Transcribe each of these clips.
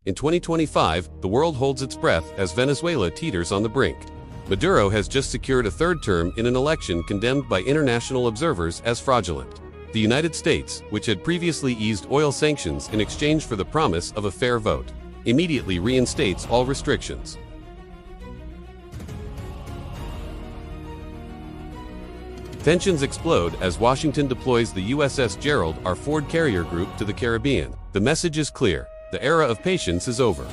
In 2025, the world holds its breath as Venezuela teeters on the brink. Maduro has just secured a third term in an election condemned by international observers as fraudulent. The United States, which had previously eased oil sanctions in exchange for the promise of a fair vote, immediately reinstates all restrictions. Tensions explode as Washington deploys the USS Gerald R Ford carrier group to the Caribbean. The message is clear: the era of patience is over.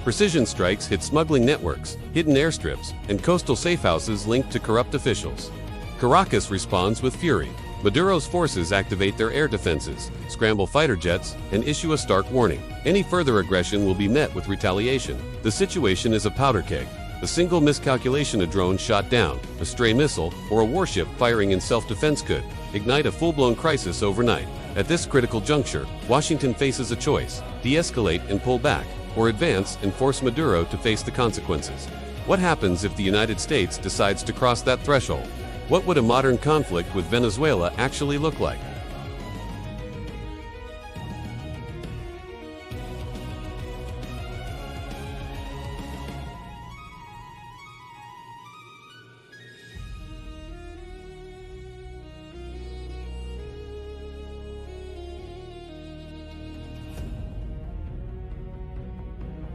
Precision strikes hit smuggling networks, hidden airstrips, and coastal safehouses linked to corrupt officials. Caracas responds with fury. Maduro's forces activate their air defenses, scramble fighter jets, and issue a stark warning. Any further aggression will be met with retaliation. The situation is a powder keg. A single miscalculation, a drone shot down, a stray missile, or a warship firing in self-defense could ignite a full-blown crisis overnight. At this critical juncture, Washington faces a choice: de-escalate and pull back, or advance and force Maduro to face the consequences. What happens if the United States decides to cross that threshold? What would a modern conflict with Venezuela actually look like?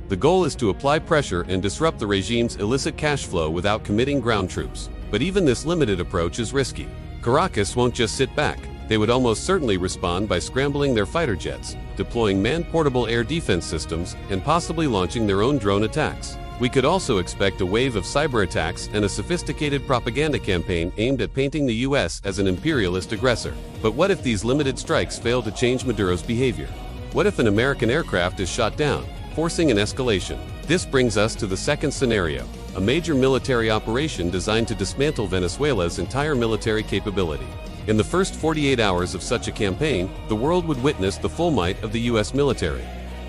The goal is to apply pressure and disrupt the regime's illicit cash flow without committing ground troops. But even this limited approach is risky. Caracas won't just sit back. They would almost certainly respond by scrambling their fighter jets, deploying man-portable air defense systems, and possibly launching their own drone attacks. We could also expect a wave of cyber attacks and a sophisticated propaganda campaign aimed at painting the U.S. as an imperialist aggressor. But what if these limited strikes fail to change Maduro's behavior? What if an American aircraft is shot down, forcing an escalation? This brings us to the second scenario: a major military operation designed to dismantle Venezuela's entire military capability. In the first 48 hours of such a campaign, the world would witness the full might of the U.S. military.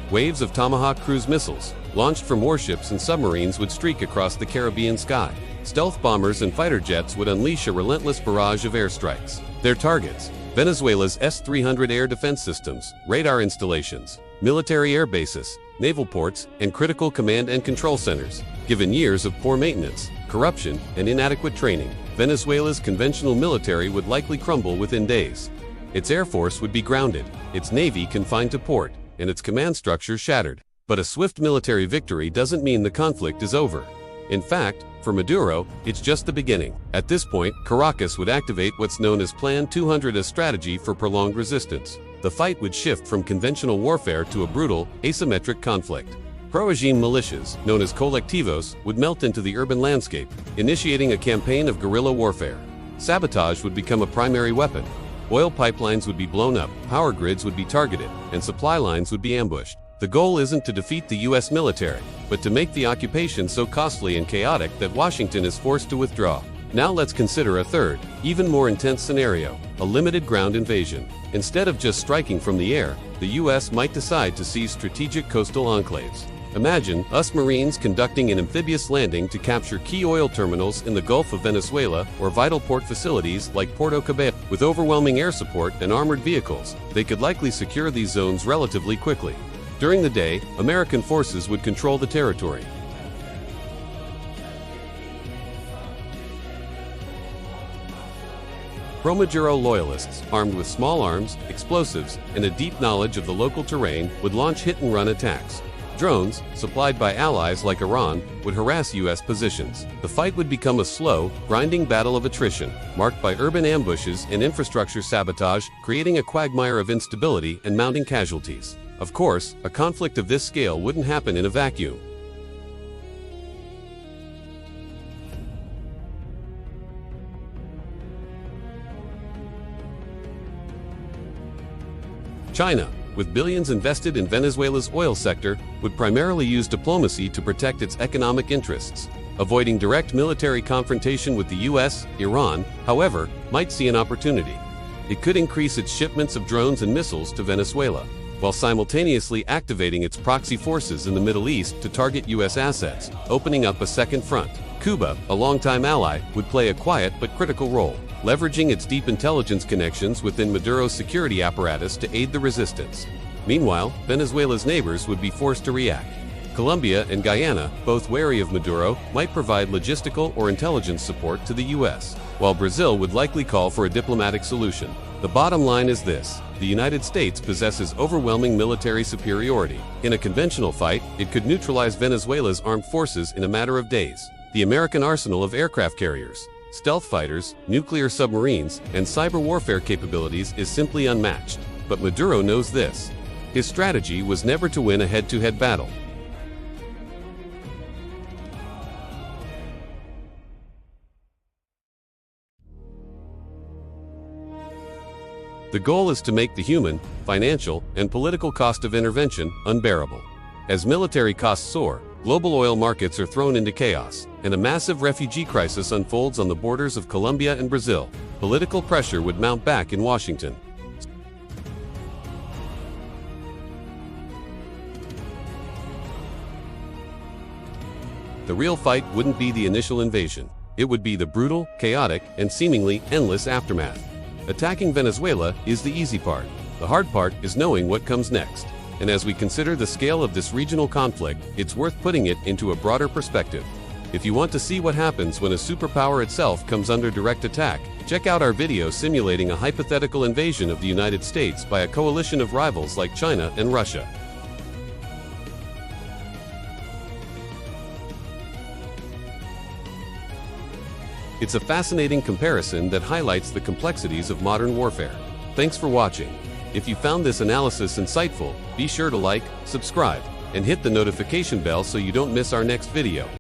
Waves of Tomahawk cruise missiles, launched from warships and submarines, would streak across the Caribbean sky. Stealth bombers and fighter jets would unleash a relentless barrage of airstrikes. Their targets: Venezuela's S-300 air defense systems, radar installations, military air bases, naval ports, and critical command and control centers. Given years of poor maintenance, corruption, and inadequate training, Venezuela's conventional military would likely crumble within days. Its air force would be grounded, its navy confined to port, and its command structure shattered. But a swift military victory doesn't mean the conflict is over. In fact, for Maduro, it's just the beginning. At this point, Caracas would activate what's known as Plan 200, a strategy for prolonged resistance. The fight would shift from conventional warfare to a brutal, asymmetric conflict. Pro-regime militias, known as colectivos, would melt into the urban landscape, initiating a campaign of guerrilla warfare. Sabotage would become a primary weapon. Oil pipelines would be blown up, power grids would be targeted, and supply lines would be ambushed. The goal isn't to defeat the U.S. military, but to make the occupation so costly and chaotic that Washington is forced to withdraw. Now let's consider a third, even more intense scenario: a limited ground invasion. Instead of just striking from the air, the U.S. might decide to seize strategic coastal enclaves. Imagine us Marines conducting an amphibious landing to capture key oil terminals in the Gulf of Venezuela or vital port facilities like Puerto Cabello. With overwhelming air support and armored vehicles, they could likely secure these zones relatively quickly. During the day, American forces would control the territory. Pro-Maduro loyalists, armed with small arms, explosives, and a deep knowledge of the local terrain, would launch hit-and-run attacks. Drones, supplied by allies like Iran, would harass U.S. positions. The fight would become a slow, grinding battle of attrition, marked by urban ambushes and infrastructure sabotage, creating a quagmire of instability and mounting casualties. Of course, a conflict of this scale wouldn't happen in a vacuum. China, with billions invested in Venezuela's oil sector, would primarily use diplomacy to protect its economic interests. Avoiding direct military confrontation with the U.S., Iran, however, might see an opportunity. It could increase its shipments of drones and missiles to Venezuela, while simultaneously activating its proxy forces in the Middle East to target U.S. assets, opening up a second front. Cuba, a longtime ally, would play a quiet but critical role. leveraging its deep intelligence connections within Maduro's security apparatus to aid the resistance. Meanwhile, Venezuela's neighbors would be forced to react. Colombia and Guyana, both wary of Maduro, might provide logistical or intelligence support to the U.S., while Brazil would likely call for a diplomatic solution. The bottom line is this: the United States possesses overwhelming military superiority. In a conventional fight, it could neutralize Venezuela's armed forces in a matter of days. The American arsenal of aircraft carriers, stealth fighters, nuclear submarines, and cyber warfare capabilities is simply unmatched. But Maduro knows this. His strategy was never to win a head-to-head battle. The goal is to make the human, financial, and political cost of intervention unbearable. As military costs soar, global oil markets are thrown into chaos, and a massive refugee crisis unfolds on the borders of Colombia and Brazil. Political pressure would mount back in Washington. The real fight wouldn't be the initial invasion. It would be the brutal, chaotic, and seemingly endless aftermath. Attacking Venezuela is the easy part. The hard part is knowing what comes next. And as we consider the scale of this regional conflict, it's worth putting it into a broader perspective. If you want to see what happens when a superpower itself comes under direct attack, check out our video simulating a hypothetical invasion of the United States by a coalition of rivals like China and Russia. It's a fascinating comparison that highlights the complexities of modern warfare. Thanks for watching. If you found this analysis insightful, be sure to like, subscribe, and hit the notification bell so you don't miss our next video.